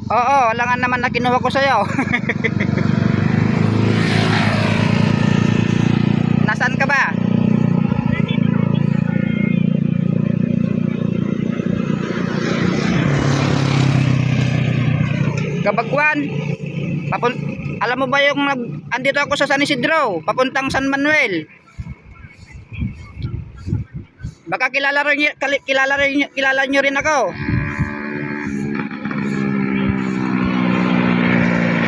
Oo, wala nga naman na kinuha ko sa'yo. Nasaan ka ba? Kabagwan. Alam mo ba yung andito ako sa San Isidro, papuntang San Manuel. Baka kilala nyo rin ako.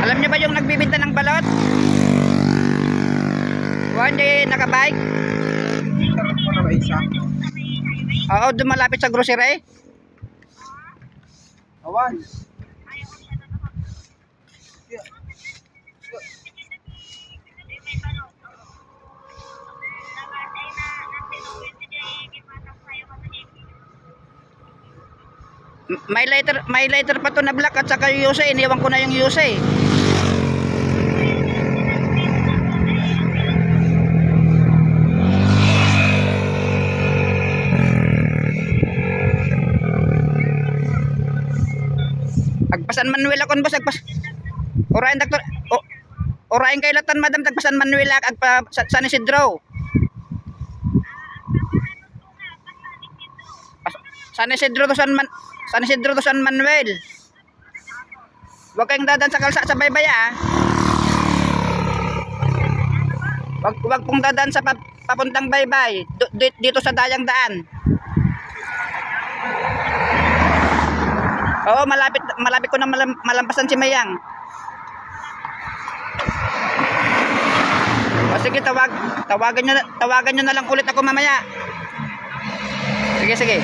Alam nyo ba yung nagbibinta ng balot? O hindi nakabike? Oo, doon malapit sa grocery. Awan. May lighter pa to na black at saka yung Yuse, iniwan ko na yung Yuse. Agpasan Manuel akon boss, orain doktor. Orain kay latan madam tagpasan Manuel agpa San Isidro. San Isidro to San Manuel. Huwag kayong dadan sa kalsa sa baybay ah. Huwag pong dadan sa papuntang baybay. Dito sa dayang daan. Oo, malapit ko na malampasan si Mayang. O sige, tawagan nyo na lang ulit ako mamaya. Sige.